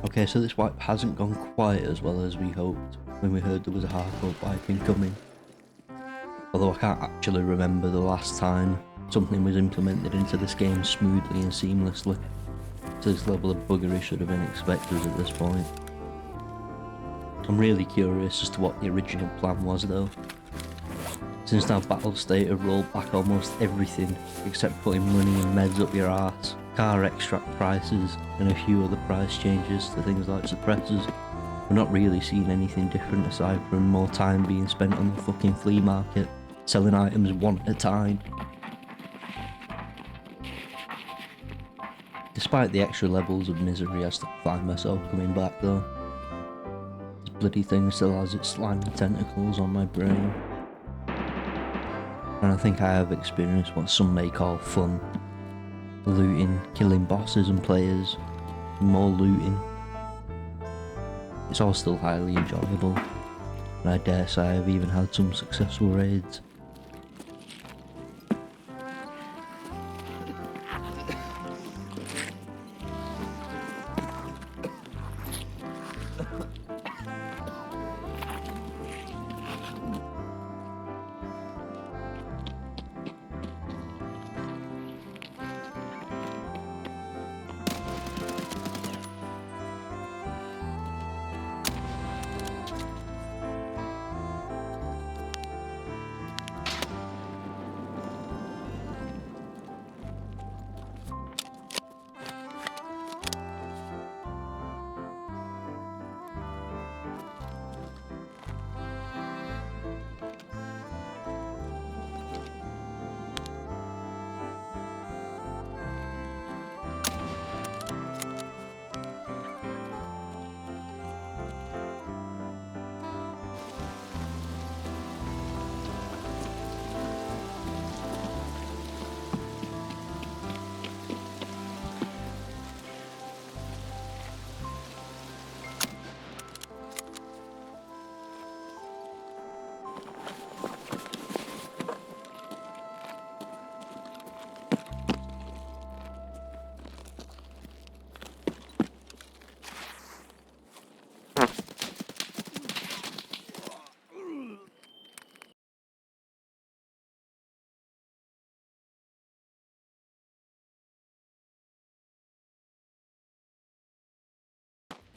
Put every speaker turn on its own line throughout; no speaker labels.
Okay, so this wipe hasn't gone quite as well as we hoped when we heard there was a hardcore wipe incoming. Although I can't actually remember the last time something was implemented into this game smoothly and seamlessly. So this level of buggery should have been expected at this point. I'm really curious as to what the original plan was though. Since now Battle State have rolled back almost everything except putting money and meds up your arse, car extract prices and a few other price changes to things like suppressors, we're not really seeing anything different aside from more time being spent on the fucking flea market, selling items one at a time. Despite the extra levels of misery, I still find myself coming back though. This bloody thing still has its slimy tentacles on my brain. And I think I have experienced what some may call fun. Looting, killing bosses and players, and more looting. It's all still highly enjoyable, and I dare say I've even had some successful raids.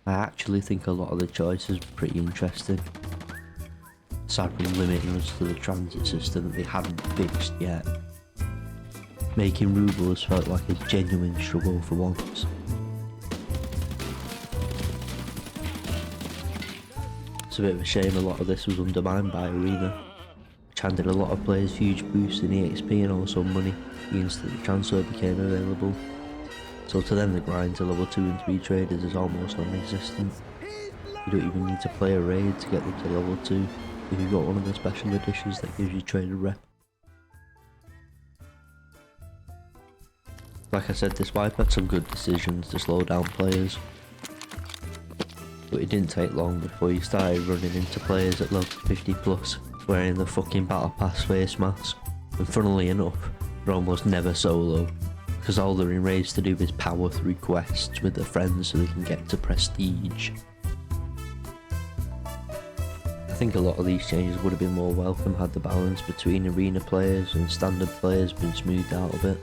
I actually think a lot of the choices are pretty interesting. Sadly limiting us to the transit system that they hadn't fixed yet. Making rubles felt like a genuine struggle for once. It's a bit of a shame a lot of this was undermined by Arena, which handed a lot of players huge boosts in EXP and also money the instant the transfer became available. So to them the grind to level 2 and 3 traders is almost non-existent. You don't even need to play a raid to get them to level 2 if you've got one of the special editions that gives you trader rep. Like I said, this wipe had some good decisions to slow down players, but it didn't take long before you started running into players at level 50 plus wearing the fucking battle pass face mask, and funnily enough, they're almost never solo, because all they're in raids to do is power through quests with their friends so they can get to prestige. I think a lot of these changes would have been more welcome had the balance between arena players and standard players been smoothed out a bit.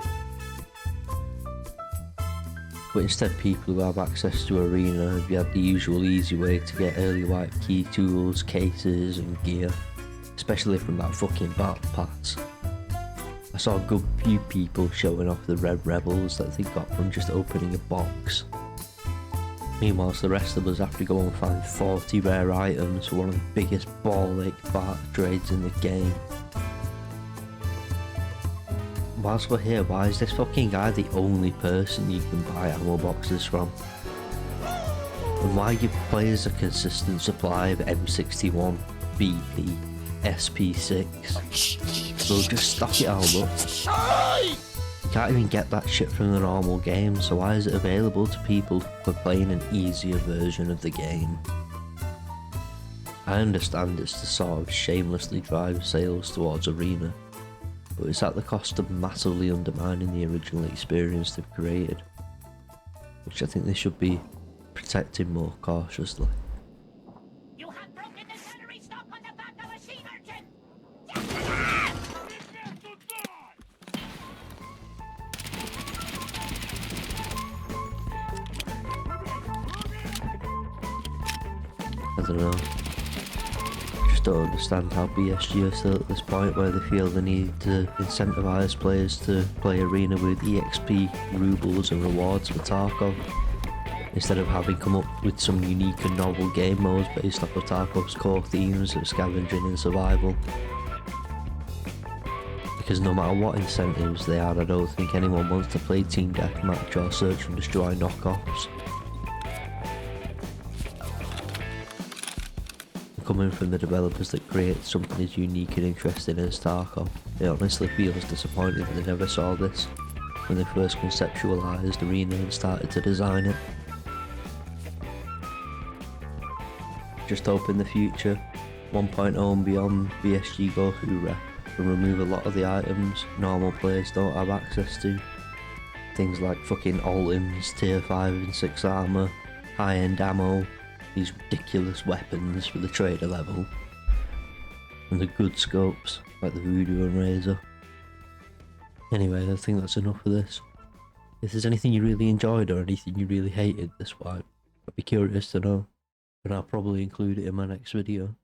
But instead people who have access to arena have had the usual easy way to get early wipe key tools, cases and gear, especially from that fucking battle pass. I saw a good few people showing off the red rebels that they got from just opening a box. Meanwhile, the rest of us have to go and find 40 rare items for one of the biggest ball ache fart trades in the game. Whilst we're here, why is this fucking guy the only person you can buy ammo boxes from? And why give players a consistent supply of M61, BP, SP6? We'll just stock it all up. You can't even get that shit from the normal game, so why is it available to people for playing an easier version of the game? I understand it's to sort of shamelessly drive sales towards Arena, but it's at the cost of massively undermining the original experience they've created, which I think they should be protecting more cautiously.
You have broken the sentry stop on the back of a sea urchin!
I don't know. I just don't understand how BSG are still at this point where they feel the need to incentivise players to play Arena with EXP, rubles and rewards for Tarkov, instead of having come up with some unique and novel game modes based off of Tarkov's core themes of scavenging and survival. Because no matter what incentives they add, I don't think anyone wants to play Team Deathmatch or Search and Destroy knockoffs. Coming from the developers that create something as unique and interesting as Tarkov, it honestly feels disappointing that they never saw this when they first conceptualised Arena and started to design it. Just hope in the future 1.0 and beyond BSG go through rep and remove a lot of the items normal players don't have access to. Things like fucking Altons, tier 5 and 6 armour, high-end ammo, these ridiculous weapons for the trader level, and the good scopes like the Voodoo and Razor. Anyway, I think that's enough of this. If there's anything you really enjoyed or anything you really hated this wipe, I'd be curious to know, and I'll probably include it in my next video.